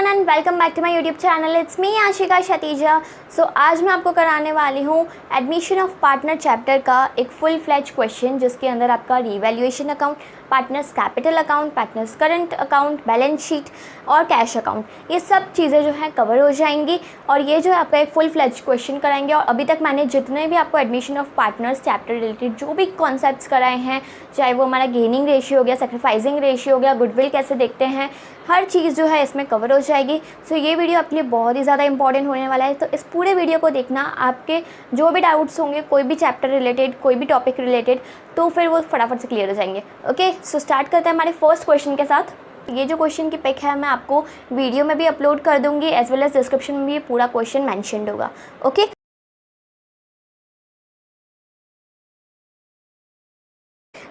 Everyone and welcome back to my YouTube channel. It's me Ashika Shatija. So आज मैं आपको कराने वाली हूँ एडमिशन ऑफ पार्टनर चैप्टर का एक फुल फ्लैज क्वेश्चन, जिसके अंदर आपका revaluation account, partners capital account, partners current account, balance sheet और कैश अकाउंट, ये सब चीज़ें जो हैं कवर हो जाएंगी। और ये जो है आपका एक फुल फ्लैज क्वेश्चन कराएंगे। और अभी तक मैंने जितने भी आपको admission of partners chapter related जो भी कॉन्सेप्ट्स कराए हैं, चाहे वो हमारा गेनिंग रेशियो हो गया, सेक्रीफाइसिंग रेशियो हो गया, गुडविल कैसे देखते हैं, हर चीज़ जो है इसमें कवर हो जाएगी। सो ये वीडियो आपके लिए बहुत ही ज़्यादा इंपॉर्टेंट होने वाला है। तो इस पूरे वीडियो को देखना, आपके जो भी डाउट्स होंगे कोई भी चैप्टर रिलेटेड, कोई भी टॉपिक रिलेटेड, तो फिर वो फटाफट से क्लियर हो जाएंगे। ओके, सो स्टार्ट करते हैं हमारे फर्स्ट क्वेश्चन के साथ। ये जो क्वेश्चन की पिक है मैं आपको वीडियो में भी अपलोड कर दूँगी, एज वेल एज डिस्क्रिप्शन में भी ये पूरा क्वेश्चन मैंशनड होगा। ओके,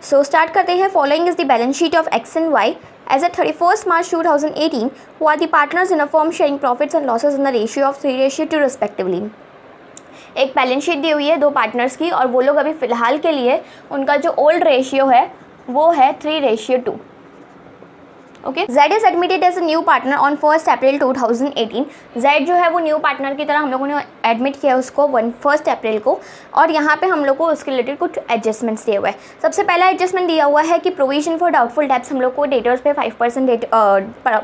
सो स्टार्ट करते हैं। Following is the balance sheet of X and Y as at 31st March 2018, who are the partners in a firm sharing profits and losses in the ratio of 3:2 respectively। एक balance sheet दी हुई है दो partners की, और वो लोग अभी फ़िलहाल के लिए उनका जो ओल्ड रेशियो है वो है 3:2। Okay, Z is admitted as a new partner on 1 April 2018। Z जो है वो न्यू पार्टनर की तरह हम लोगों ने एडमिट किया उसको 1 अप्रैल को। और यहाँ पे हम लोग को उसके रिलेटेड कुछ एडजस्टमेंट्स दिए हुए हैं। सबसे पहला एडजस्टमेंट दिया हुआ है कि प्रोविजन फॉर डाउटफुल डेब्ट्स हम लोग को डेटर्स पे 5%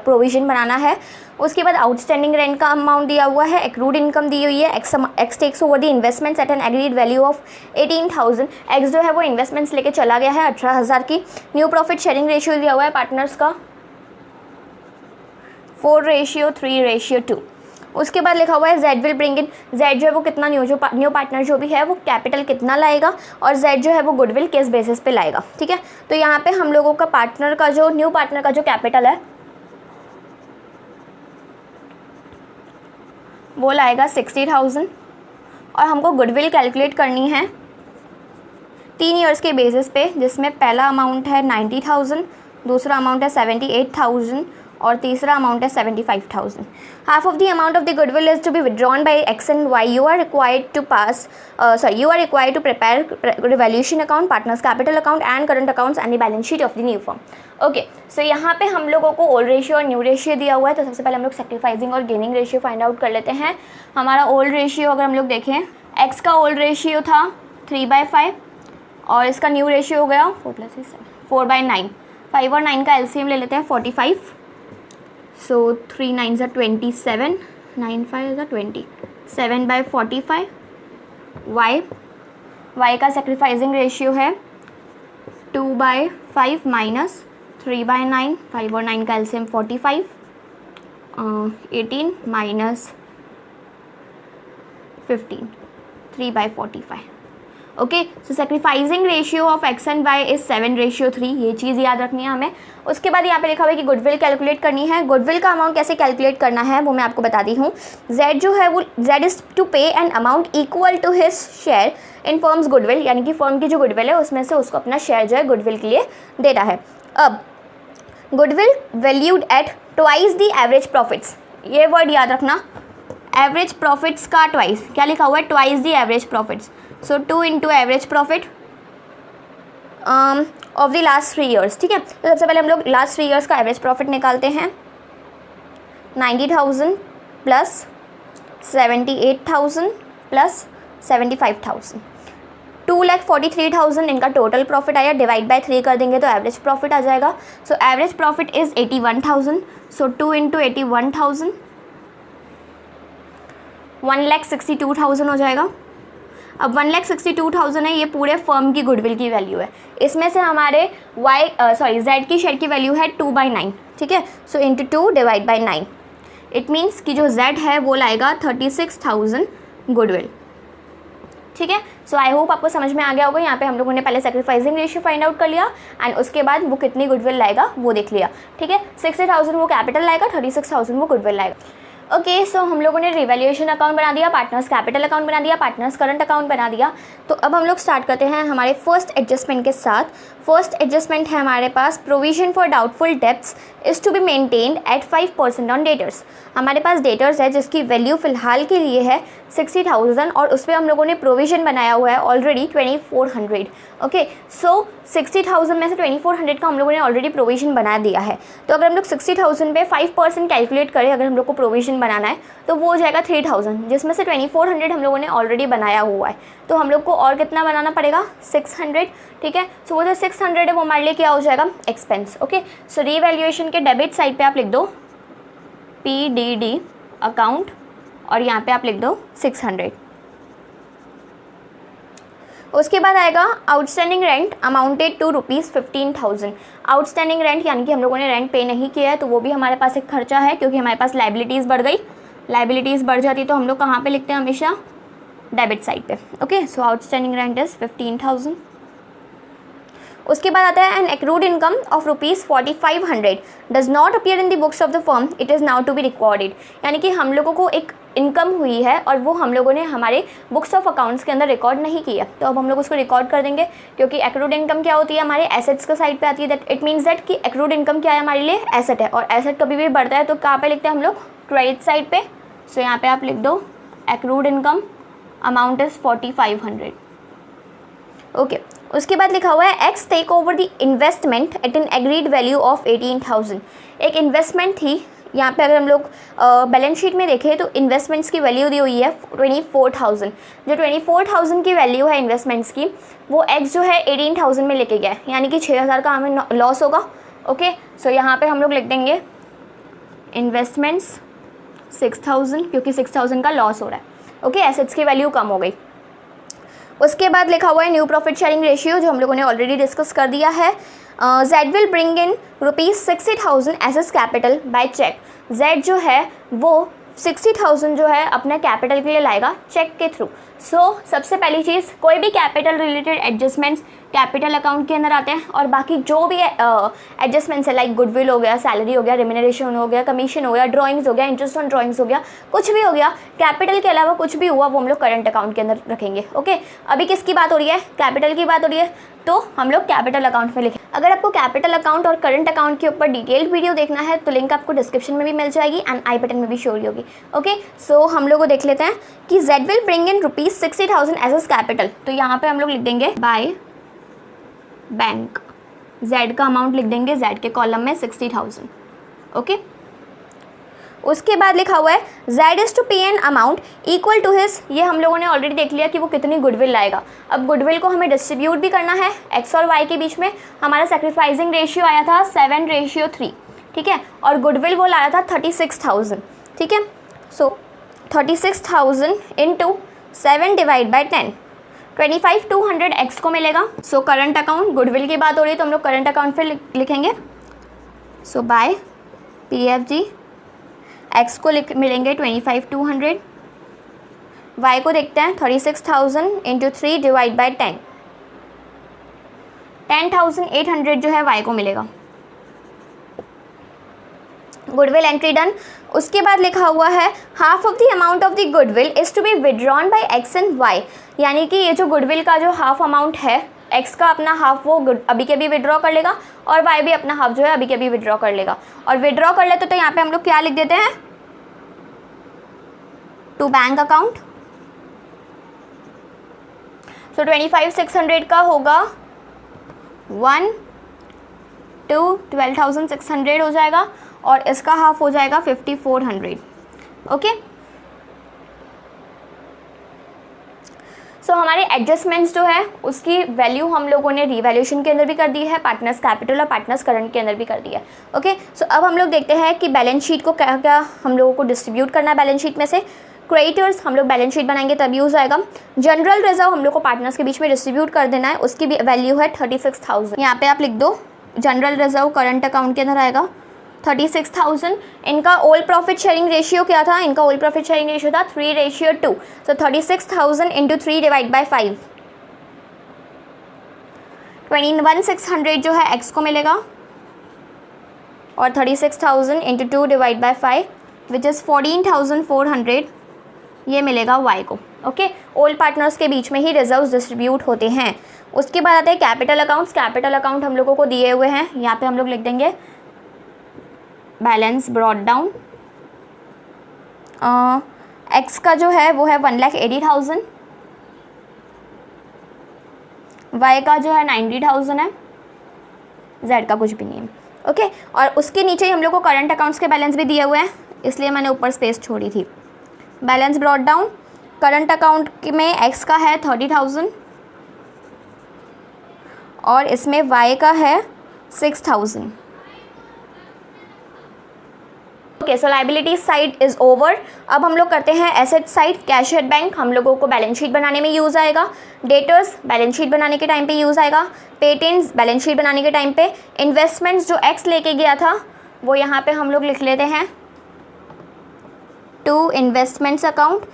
प्रोविजन बनाना है। उसके बाद आउटस्टैंडिंग रेंट का अमाउंट दिया हुआ है, एक्रूड इनकम दी हुई है, X takes over the investments at an agreed value of 18,000। X जो है वो इन्वेस्टमेंट्स लेके चला गया है 18,000 की। न्यू प्रॉफिट शेयरिंग रेशियो दिया हुआ है पार्टनर्स का 4:3:2। उसके बाद लिखा हुआ है Z will bring in, Z जो है वो कितना न्यू पार्टनर जो भी है वो कैपिटल कितना लाएगा, और Z जो है वो गुडविल किस बेसिस पे लाएगा। ठीक है, तो यहाँ पे हम लोगों का पार्टनर का जो न्यू पार्टनर का जो कैपिटल है वो लाएगा 60,000, और हमको गुडविल कैलकुलेट करनी है 3 ईयर्स के बेसिस पे, जिसमें पहला अमाउंट है 90,000, दूसरा अमाउंट है 78,000 और तीसरा अमाउंट है 75,000। Half of the amount of the goodwill is to be withdrawn by X and Y. You are required to prepare revaluation account, partners capital account and current accounts and the balance sheet of the new firm. Okay, so यहाँ पे हम लोगों को old ratio और new ratio दिया हुआ है। तो सबसे पहले हम लोग सेक्रीफाइसिंग और गेनिंग रेशियो फाइंड आउट कर लेते हैं। हमारा ओल्ड रेशियो अगर हम लोग देखें, एक्स का ओल्ड रेशियो था 3/5 और इसका न्यू रेशियो हो गया 4/9। 5 और 9 का एलसीएम ले लेते हैं 45। So 3 9s are 27, 9 5s are 20, 7/45। y का सेक्रीफाइसिंग रेशियो है 2/5 माइनस 3/9, 5 और 9 का LCM 45, 18 minus 15, 3/45। Okay, so sacrificing ratio of X and Y is 7:3। ये चीज़ याद रखनी है हमें। उसके बाद यहाँ पे लिखा हुआ है कि गुडविल कैलकुलेट करनी है। गुडविल का अमाउंट कैसे कैलकुलेट करना है वो मैं आपको बताती हूँ। Z जो है वो Z is to pay an amount equal to his share in firm's goodwill, यानी कि फर्म की जो गुडविल है उसमें से उसको अपना शेयर जो है गुडविल के लिए देना है। अब goodwill valued at twice the average profits, ये वर्ड याद रखना, एवरेज प्रॉफिट्स का ट्वाइस। क्या लिखा हुआ है? Twice the average profits. So 2 into average profit of the last 3 years. ठीक है, तो सबसे पहले हम लोग लास्ट 3 ईयर्स का एवरेज प्रॉफिट निकालते हैं। 90,000 प्लस 78,000 प्लस 75,000, 2,43,000 इनका टोटल प्रॉफिट आया। डिवाइड बाय 3 कर देंगे तो एवरेज प्रॉफिट आ जाएगा। So average profit is 81,000। So 2 into 81,000 1,62,000 हो जाएगा। अब 1,62,000 है, ये पूरे फर्म की गुडविल की वैल्यू है। इसमें से हमारे Z की शेयर की वैल्यू है 2/9। ठीक है, so into 2 divide by 9, it means कि जो Z है वो लाएगा 36,000 गुडविल। ठीक है, सो आई होप आपको समझ में आ गया होगा। यहाँ पे हम लोगों ने पहले सेक्रीफाइसिंग रेशियो फाइंड आउट कर लिया एंड उसके बाद वो कितनी गुडविल लाएगा वो देख लिया। ठीक है, 60,000 वो कैपिटल लाएगा, 36,000 वो गुडविल लाएगा। ओके, सो हम लोगों ने रिवैल्यूएशन अकाउंट बना दिया, पार्टनर्स कैपिटल अकाउंट बना दिया, पार्टनर्स करंट अकाउंट बना दिया। तो अब हम लोग स्टार्ट करते हैं हमारे फर्स्ट एडजस्टमेंट के साथ। फर्स्ट एडजस्टमेंट है हमारे पास, provision for doubtful debts is to be maintained at 5% on debtors. हमारे पास डेटर्स है जिसकी वैल्यू फ़िलहाल के लिए है 60,000 और उस पर हम लोगों ने प्रोविज़न बनाया हुआ है ऑलरेडी 2400। ओके, सो 60,000 में से 2400 का हम लोगों ने ऑलरेडी प्रोविज़न बना दिया है। तो अगर हम लोग 60,000 पे 5% कैलकुलेट करें, अगर हम लोग को प्रोविज़न बनाना है तो वो हो जाएगा 3,000, जिसमें से 2400 हम लोगों ने ऑलरेडी बनाया हुआ है। तो हम लोग को और कितना बनाना पड़ेगा, 600। ठीक है, सो वो जो 600 है वो हमारे लिए क्या हो जाएगा, एक्सपेंस। ओके, सो रीवैल्यूएशन के डेबिट साइड पे आप लिख दो PDD अकाउंट और यहाँ पे आप लिख दो 600। उसके बाद आएगा outstanding rent amounted to ₹15,000। Outstanding rent यानी कि हम लोगों ने रेंट पे नहीं किया है, तो वो भी हमारे पास एक खर्चा है, क्योंकि हमारे पास लाइबिलिटीज़ बढ़ गई। लाइबिलिटीज़ बढ़ जाती तो हम लोग कहाँ पे लिखते हैं, हमेशा डेबिट साइड पे। Okay, so outstanding rent is 15,000। उसके बाद आता है an accrued income of ₹4500 does not appear in the books of the firm, it is now to be recorded. यानी कि हम लोगों को एक इनकम हुई है और वो हम लोगों ने हमारे बुक्स ऑफ अकाउंट्स के अंदर रिकॉर्ड नहीं किया, तो अब हम लोग उसको रिकॉर्ड कर देंगे, क्योंकि एक्रूड इनकम क्या होती है, हमारे एसेट्स के साइड पे आती है। दैट इट मीन्स दैट कि एक्रूड इनकम क्या है, हमारे लिए एसेट है, और एसेट कभी भी बढ़ता है तो कहाँ पे लिखते हैं हम लोग, क्रेडिट साइड पे। सो यहाँ पे आप लिख दो accrued income amount is 4500। Okay, उसके बाद लिखा हुआ है X take over the investment at an agreed value of 18,000। एक इन्वेस्टमेंट थी, यहाँ पे अगर हम लोग बैलेंस शीट में देखें तो इन्वेस्टमेंट्स की वैल्यू दी हुई है 24,000। जो 24,000 की वैल्यू है इन्वेस्टमेंट्स की, वो एक्स जो है 18,000 में लेके गया है, यानी कि 6,000 का हमें लॉस होगा। ओके, सो यहाँ पे हम लोग लिख देंगे इन्वेस्टमेंट्स 6,000, क्योंकि 6,000 का लॉस हो रहा है। ओके, एसेट्स की वैल्यू कम हो गई। उसके बाद लिखा हुआ है न्यू प्रॉफिट शेयरिंग रेशियो, जो हम लोगों ने ऑलरेडी डिस्कस कर दिया है। Z will bring in ₹60,000 as capital by cheque. Z जो है वो 60,000 जो है अपने कैपिटल के लिए लाएगा चेक के थ्रू। सो सबसे पहली चीज़, कोई भी capital related adjustments capital account के अंदर आते हैं, और बाकी जो भी एडजस्टमेंट्स है, लाइक गुडविल हो गया, सैलरी हो गया, रेम्यूनरेशन हो गया, कमीशन हो गया, ड्राइंग्स हो गया, इंटरेस्ट ऑन ड्राइंग्स हो गया, कुछ भी हो गया, कैपिटल के अलावा कुछ भी हुआ वो हम लोग करंट अकाउंट के अंदर रखेंगे। ओके, अभी किसकी बात हो रही है, कैपिटल की बात हो रही है, तो हम लोग कैपिटल अकाउंट में लिखें। अगर आपको कैपिटल अकाउंट और करंट अकाउंट के ऊपर डिटेल्ड वीडियो देखना है तो लिंक आपको डिस्क्रिप्शन में भी मिल जाएगी एंड आई बटन में भी शो होगी। ओके, सो हम लोग को देख लेते हैं कि Z will bring in ₹60,000 as capital. तो यहाँ पे हम लोग लिख देंगे बाय बैंक, जेड का अमाउंट लिख देंगे, जेड के कॉलम में 60,000। ओके, उसके बाद लिखा हुआ है Z is to pay an amount equal to his, ये हम लोगों ने ऑलरेडी देख लिया कि वो कितनी गुडविल लाएगा। अब गुडविल को हमें डिस्ट्रीब्यूट भी करना है एक्स और वाई के बीच में। हमारा सेक्रीफाइसिंग रेशियो आया था 7:3, ठीक है, और गुडविल वो लाया था 36,000। ठीक है, सो 36,000 इंटू 7 डिवाइड बाई 10, 25,200 एक्स को मिलेगा। सो करंट अकाउंट, गुडविल की बात हो रही है तो हम लोग करंट अकाउंट पे लिखेंगे। सो बाय PFG एक्स को मिलेंगे 25,200, वाई को देखते हैं 36,000 इंटू 3 डिवाइड बाई 10, 10,800 जो है वाई को मिलेगा। Goodwill entry done. उसके बाद लिखा हुआ है half of the amount of the goodwill is to be withdrawn by X and Y, यानी कि ये जो गुडविल का जो हाफ अमाउंट है, एक्स का अपना हाफ वो अभी के अभी विड्रॉ कर लेगा और वाई भी अपना हाफ जो है अभी के अभी विड्रॉ कर लेगा। और विड्रॉ कर लेते तो यहाँ पे हम लोग क्या लिख देते हैं, टू बैंक अकाउंट। सो 25,600 का होगा 1 to 12,600 हो जाएगा, और इसका हाफ हो जाएगा 5,400। ओके, सो हमारे एडजस्टमेंट्स जो है उसकी वैल्यू हम लोगों ने रीवैल्यूएशन के अंदर भी कर दी है, पार्टनर्स कैपिटल और पार्टनर्स करंट के अंदर भी कर दी है। ओके, सो अब हम लोग देखते हैं कि बैलेंस शीट को क्या क्या हम लोगों को डिस्ट्रीब्यूट करना है। बैलेंस शीट में से क्रेडिटर्स हम लोग बैलेंस शीट बनाएंगे तब यूज़ आएगा। जनरल रिजर्व हम लोग को पार्टनर्स के बीच में डिस्ट्रीब्यूट कर देना है, उसकी भी वैल्यू है 36,000। यहाँ पे आप लिख दो जनरल रिजर्व करंट अकाउंट के अंदर आएगा 36,000। इनका ओल्ड प्रॉफिट शेयरिंग रेशियो क्या था, इनका ओल्ड प्रॉफिट शेयरिंग रेशियो था 3:2। सो 36,000 इंटू 3 डिवाइड बाई 5, 21,600 जो है एक्स को मिलेगा, और 36,000 into 2 divide by 5 which is 14,400 ये मिलेगा वाई को। ओके, ओल्ड पार्टनर्स के बीच में ही रिजर्व्स डिस्ट्रीब्यूट होते हैं। उसके बाद आते हैं कैपिटल अकाउंट्स। कैपिटल अकाउंट हम लोगों को दिए हुए हैं, यहाँ पे हम लोग लिख देंगे बैलेंस ब्रॉट डाउन। एक्स का जो है वो है 1,80,000, वाई का जो है 90,000 है, जेड का कुछ भी नहीं है। ओके, और उसके नीचे ही हम लोग को करंट अकाउंट्स के बैलेंस भी दिए हुए हैं, इसलिए मैंने ऊपर स्पेस छोड़ी थी। Balance brought down, current account में एक्स का है 30,000 और इसमें वाई का है 6,000। Okay, so liability side is over. अब हम लोग करते हैं asset side. Cash at bank हम लोगों को बैलेंस शीट बनाने में यूज़ आएगा। डेटर्स बैलेंस शीट बनाने के टाइम पे यूज़ आएगा। पेटेंट्स बैलेंस शीट बनाने के टाइम पे। इन्वेस्टमेंट्स जो एक्स लेके गया था वो यहाँ पे हम लोग लिख लेते हैं टू इन्वेस्टमेंट्स अकाउंट।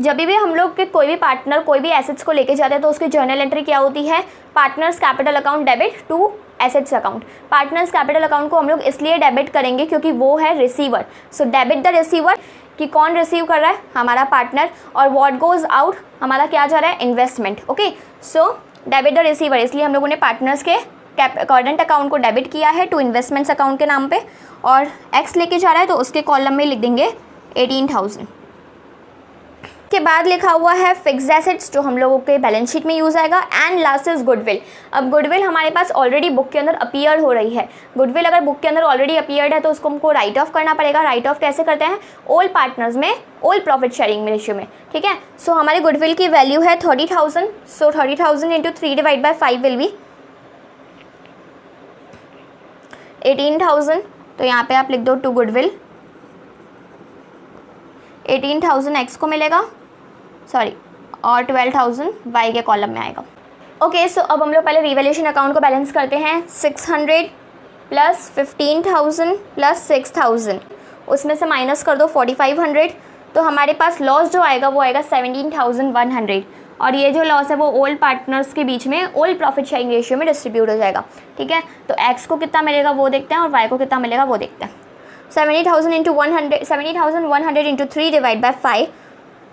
जब भी हम लोग के कोई भी पार्टनर कोई भी एसेट्स को लेके जाते हैं तो उसकी जर्नल एंट्री क्या होती है, partners capital account debit to assets account. Partners capital account को हम लोग इसलिए डेबिट करेंगे क्योंकि वो है receiver. So debit the receiver, कि कौन रिसीव कर रहा है, हमारा पार्टनर, और व्हाट गोज आउट, हमारा क्या जा रहा है, investment. Okay, so debit the receiver, इसलिए हम लोगों ने पार्टनर्स के करंट अकाउंट को डेबिट किया है टू इन्वेस्टमेंट्स अकाउंट के नाम पे, और एक्स लेके जा रहा है तो उसके कॉलम में लिख देंगे 18,000। के बाद लिखा हुआ है फिक्स्ड एसेट्स जो हम लोगों के बैलेंस शीट में यूज़ आएगा। And last is goodwill. अब गुडविल हमारे पास ऑलरेडी बुक के अंदर अपीयर हो रही है। गुडविल अगर बुक के अंदर ऑलरेडी अपीयर्ड है तो उसको हमको राइट ऑफ करना पड़ेगा। राइट ऑफ कैसे करते हैं, ओल्ड पार्टनर्स में, ओल्ड प्रॉफिट शेयरिंग रेशियो में, ठीक है। सो हमारे गुडविल की वैल्यू है 30,000। सो 30,000 into 3 divide by 5 will be 18,000। तो यहाँ पे आप लिख दो टू गुडविल 18,000 एक्स को मिलेगा, सॉरी, और 12,000 वाई के कॉलम में आएगा। ओके, सो अब हम लोग पहले रिवैल्यूएशन अकाउंट को बैलेंस करते हैं। 600 प्लस 15,000 प्लस 6,000, उसमें से माइनस कर दो 4,500, तो हमारे पास लॉस जो आएगा वो आएगा 17,100। और ये जो लॉस है वो ओल्ड पार्टनर्स के बीच में ओल्ड प्रॉफिट शेयरिंग रेशियो में डिस्ट्रीब्यूट हो जाएगा, ठीक है। तो एक्स को कितना मिलेगा वो देखते हैं और वाई को कितना मिलेगा वो देखते हैं। 70,100 इंटू 3 डिवाइड बाई 5,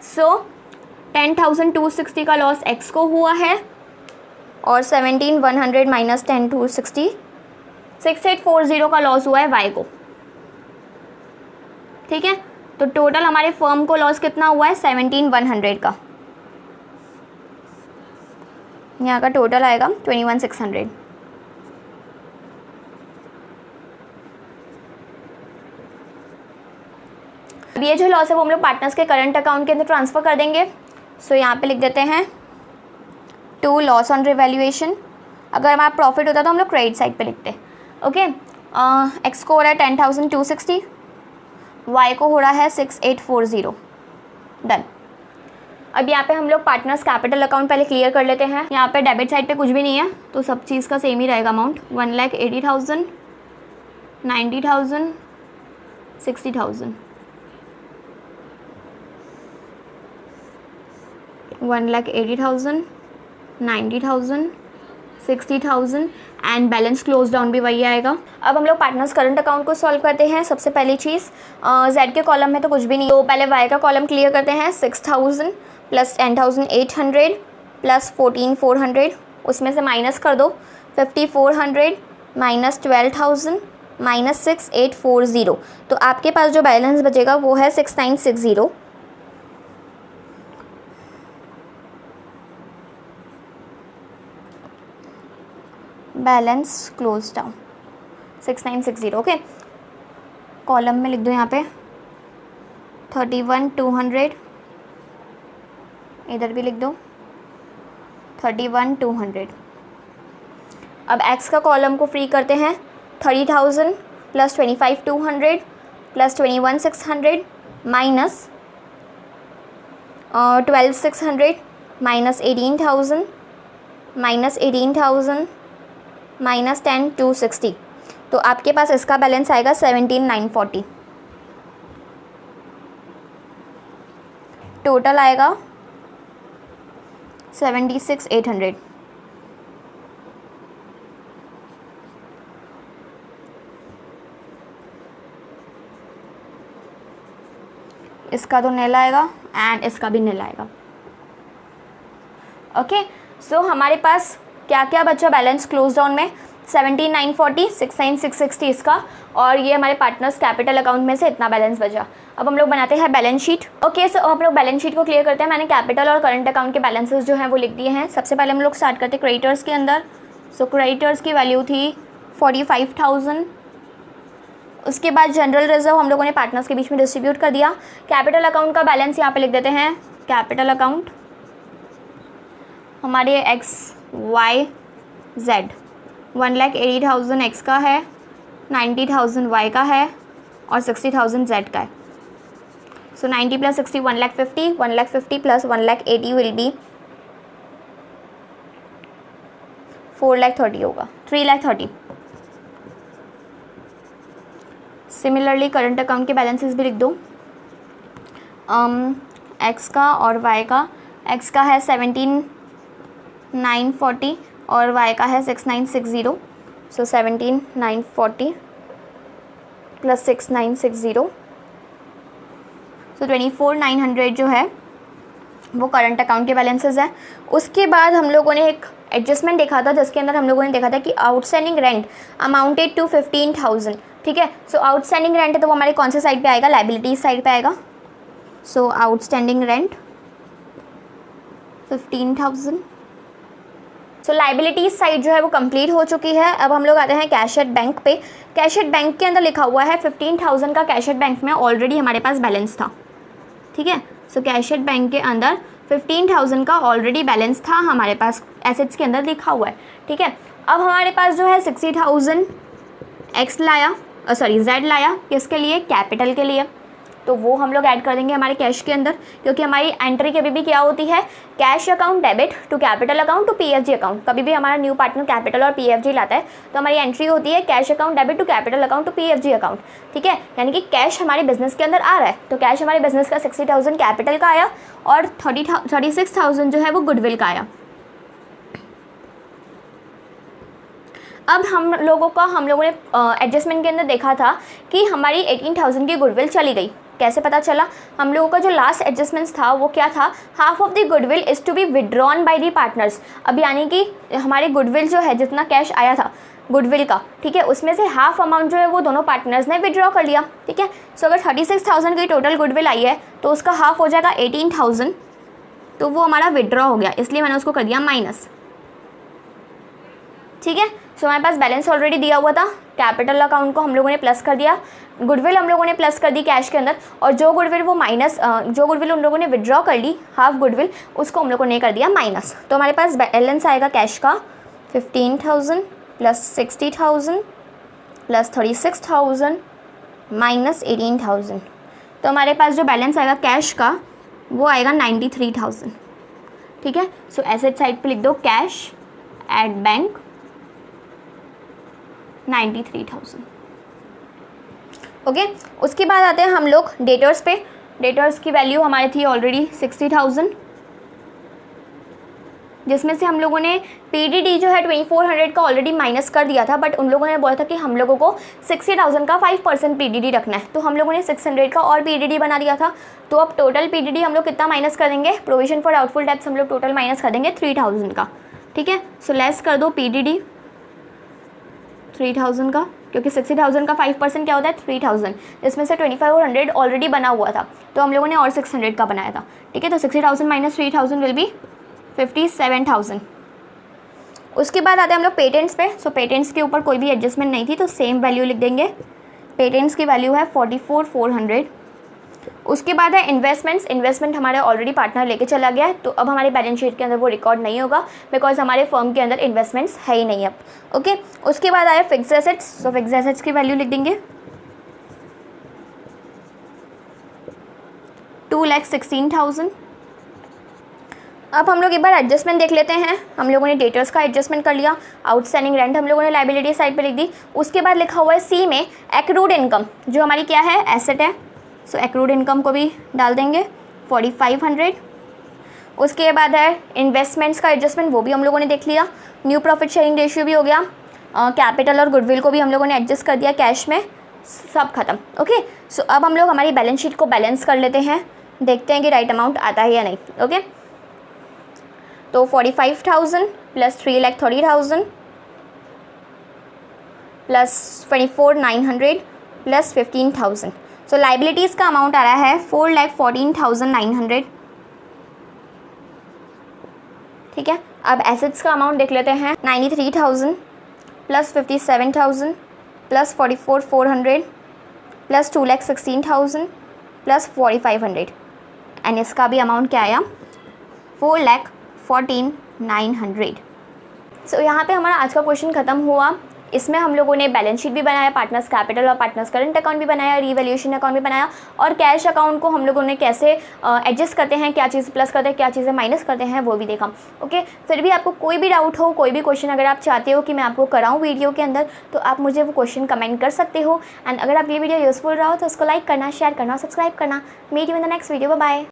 सो 10,260 का लॉस एक्स को हुआ है और 17,100 माइनस 10,260 6840 का लॉस हुआ है वाई को, ठीक है। तो टोटल हमारे फर्म को लॉस कितना हुआ है 17,100 का, यहाँ का टोटल आएगा 21,600। अब ये जो लॉस है वो हम लोग पार्टनर्स के करंट अकाउंट के अंदर ट्रांसफ़र कर देंगे। सो यहाँ पे लिख देते हैं टू लॉस ऑन रिवैल्यूएशन। अगर हमारा प्रॉफिट होता तो हम लोग क्रेडिट साइड पे लिखते, ओके। एक्स को हो रहा है 10,260, वाई को हो रहा है 6,840, डन। अब यहाँ पे हम लोग पार्टनर्स कैपिटल अकाउंट पहले क्लियर कर लेते हैं। यहाँ पे डेबिट साइड पे कुछ भी नहीं है तो सब चीज़ का सेम ही रहेगा amount. 1,80,000, 90,000, 60,000, 1,80,000, 90,000, 60,000 and balance close down भी वही आएगा। अब हम लोग पार्टनर्स करंट अकाउंट को सॉल्व करते हैं। सबसे पहली चीज़ जेड के कॉलम में तो कुछ भी नहीं, तो पहले वाई का कॉलम क्लियर करते हैं। 6,000 प्लस 10,800 प्लस 14,400, उसमें से माइनस कर दो 5,400 माइनस 12,000 माइनस 6,840, तो आपके पास जो बैलेंस बचेगा वो है 6,960। Balance close down 6,960, okay. Column में लिख दो यहाँ पे 31,200, इधर भी लिख दो 31,200। अब एक्स का कॉलम को फ्री करते हैं। 30,000 plus 25,200 plus 21,600 minus 12,600 minus 18,000 minus 18,000 minus 10,260, तो आपके पास इसका बैलेंस आएगा 17,940। टोटल आएगा 76,800। इसका तो नील आएगा एंड इसका भी नील आएगा, ओके। सो हमारे पास क्या क्या बचा बैलेंस क्लोज डाउन में, 17,940, 69,660 इसका, और ये हमारे पार्टनर्स कैपिटल अकाउंट में से इतना बैलेंस बचा। अब हम लोग बनाते हैं बैलेंस शीट। ओके, सो हम लोग बैलेंस शीट को क्लियर करते हैं। मैंने कैपिटल और करंट अकाउंट के बैलेंसेस जो हैं वो लिख दिए हैं। सबसे पहले हम लोग स्टार्ट करते हैं क्रेडिटर्स के अंदर। सो क्रेडिटर्स की वैल्यू थी 45,000। उसके बाद जनरल रिजर्व हम लोगों ने पार्टनर्स के बीच में डिस्ट्रीब्यूट कर दिया। कैपिटल अकाउंट का बैलेंस यहाँ पे लिख देते हैं। कैपिटल अकाउंट हमारे XYZ 1,80,000 X का है, 90,000 Y का है और 60,000 Z का है। सो 90 + 60 1,50,000, 1,50,000 + 1,80,000 विल बी 4,30,000 होगा, 3,30,000। सिमिलरली करंट अकाउंट के बैलेंसेस भी लिख दो। X का और Y का, X का है 17,940 और Y का है 6,960। सो 17,940 + 6,960, सो 24,900 जो है वो करंट अकाउंट के बैलेंसेस है। उसके बाद हम लोगों ने एक एडजस्टमेंट देखा था जिसके अंदर हम लोगों ने देखा था कि आउटस्टैंडिंग रेंट अमाउंटेड टू 15,000। ठीक है, सो आउटस्टैंडिंग रेंट है तो वो हमारे कौन से साइड पे आएगा, लाइबिलिटीज साइड पे आएगा। सो आउटस्टैंडिंग रेंट 15,000। सो लाइबिलिटीज साइड जो है वो कंप्लीट हो चुकी है। अब हम लोग आते हैं कैश एट बैंक पे। कैश एट बैंक के अंदर लिखा हुआ है 15,000 का कैश एट बैंक में ऑलरेडी हमारे पास बैलेंस था। ठीक है, सो कैश एट बैंक के अंदर 15,000 का ऑलरेडी बैलेंस था हमारे पास, एसेट्स के अंदर लिखा हुआ है। ठीक है, अब हमारे पास जो है 60,000 X लाया, Z लाया, किसके लिए, कैपिटल के लिए। तो वो हम लोग ऐड कर देंगे हमारे कैश के अंदर, क्योंकि हमारी एंट्री कभी भी क्या होती है, cash account debit to capital account to PFG account. कभी भी हमारा न्यू पार्टनर कैपिटल और PFG लाता है तो हमारी एंट्री होती है cash account debit to capital account to PFG account. ठीक है, यानी कि कैश हमारे बिजनेस के अंदर आ रहा है तो कैश हमारे बिजनेस का 60,000 कैपिटल का आया और 36,000 जो है वो गुडविल का आया। अब हम लोगों ने एडजस्टमेंट के अंदर देखा था कि हमारी 18,000 की गुडविल चली गई। कैसे पता चला, हम लोगों का जो लास्ट एडजस्टमेंट्स था वो क्या था, half of the goodwill is to be withdrawn by the partners. अब यानी कि हमारी गुडविल जो है, जितना कैश आया था गुडविल का, ठीक है, उसमें से हाफ अमाउंट जो है वो दोनों पार्टनर्स ने विड्रॉ कर लिया। ठीक है, सो अगर 36,000 की टोटल गुडविल आई है तो उसका हाफ हो जाएगा 18,000, तो वो हमारा विड्रॉ हो गया, इसलिए मैंने उसको कर दिया माइनस। ठीक है, सो हमारे पास बैलेंस ऑलरेडी दिया हुआ था, कैपिटल अकाउंट को हम लोगों ने प्लस कर दिया, गुडविल हम लोगों ने प्लस कर दी कैश के अंदर, और जो गुडविल उन लोगों ने विड्रॉ कर ली, हाफ गुडविल, उसको हम लोगों ने कर दिया माइनस। तो हमारे पास बैलेंस आएगा कैश का 15,000 + 60,000 + 36,000 - 18,000। तो हमारे पास जो बैलेंस आएगा कैश का वो आएगा 93,000। ठीक है, सो एसेट साइड पे लिख दो कैश एट बैंक 93,000। ओके, उसके बाद आते हैं हम लोग डेटर्स पे। डेटर्स की वैल्यू हमारी थी ऑलरेडी 60,000, जिसमें से हम लोगों ने PDD जो है 2400 का ऑलरेडी माइनस कर दिया था, बट उन लोगों ने बोला था कि हम लोगों को 60,000 का 5% PDD रखना है, तो हम लोगों ने 600 का और PDD बना दिया था। तो अब टोटल PDD हम लोग कितना माइनस कर देंगे, प्रोविजन फॉर डाउटफुल डेब्ट्स हम लोग टोटल माइनस कर देंगे 3,000 का। ठीक है, सो लेस कर दो PDD 3,000 का, क्योंकि 60,000 का 5% क्या होता है 3,000, जिसमें से 2,500 ऑलरेडी बना हुआ था तो हम लोगों ने और 600 का बनाया था। ठीक है, तो 60,000 - 3,000 विल बी 57,000। उसके बाद आते हैं हम लोग पेटेंट्स पे। सो पेटेंट्स के ऊपर कोई भी एडजस्टमेंट नहीं थी तो सेम वैल्यू लिख देंगे। पेटेंट्स की वैल्यू है 44,400। उसके बाद है इन्वेस्टमेंट्स। इन्वेस्टमेंट हमारे ऑलरेडी पार्टनर लेके चला गया है, तो अब हमारे बैलेंस शीट के अंदर वो रिकॉर्ड नहीं होगा, बिकॉज हमारे फर्म के अंदर इन्वेस्टमेंट्स है ही नहीं अब। ओके, उसके बाद आया fix assets. So fix assets की वैल्यू लिख देंगे 2,16,000। अब हम लोग एक बार एडजस्टमेंट देख लेते हैं। हम लोगों ने डेटर्स का एडजस्टमेंट कर लिया, आउटस्टैंडिंग रेंट हम लोगों ने लाइबिलिटी साइड पे लिख दी। उसके बाद लिखा हुआ है सी में एक्रूड इनकम, जो हमारी क्या है, एसेट है। सो एक्रूड इनकम को भी डाल देंगे 4,500। उसके बाद है इन्वेस्टमेंट्स का एडजस्टमेंट, वो भी हम लोगों ने देख लिया। न्यू प्रॉफिट शेयरिंग रेशियो भी हो गया, कैपिटल और गुडविल को भी हम लोगों ने एडजस्ट कर दिया कैश में, सब खत्म। ओके, सो अब हम लोग हमारी बैलेंस शीट को बैलेंस कर लेते हैं, देखते हैं कि राइट अमाउंट आता है या नहीं। ओके, तो 45,000 प्लस 3,30,000 प्लस 24,900 प्लस 15,000। सो लाइबिलिटीज़ का अमाउंट आ रहा है 4,14,900। ठीक है, अब एसेट्स का अमाउंट देख लेते हैं। 93,000 plus 57,000 plus 44,400 plus 2,16,000 plus 4,500 and इसका भी अमाउंट क्या आया 4,14,900। सो यहाँ पे हमारा आज का क्वेश्चन ख़त्म हुआ। इसमें हम लोगों ने बैलेंस शीट भी बनाया, पार्टनर्स कैपिटल और पार्टनर्स करंट अकाउंट भी बनाया, रीवैल्यूएशन अकाउंट भी बनाया, और कैश अकाउंट को हम लोगों ने कैसे एडजस्ट करते हैं, क्या चीज़ प्लस करते हैं, क्या चीज़ें माइनस करते हैं, वो भी देखा। ओके, फिर भी आपको कोई भी डाउट हो, कोई भी क्वेश्चन अगर आप चाहते हो कि मैं आपको कराऊँ वीडियो के अंदर, तो आप मुझे वो क्वेश्चन कमेंट कर सकते हो। एंड अगर आप ये वीडियो यूज़फुल रहा हो तो उसको लाइक करना, शेयर करना, सब्सक्राइब करना। Meet you in the next video. Bye bye.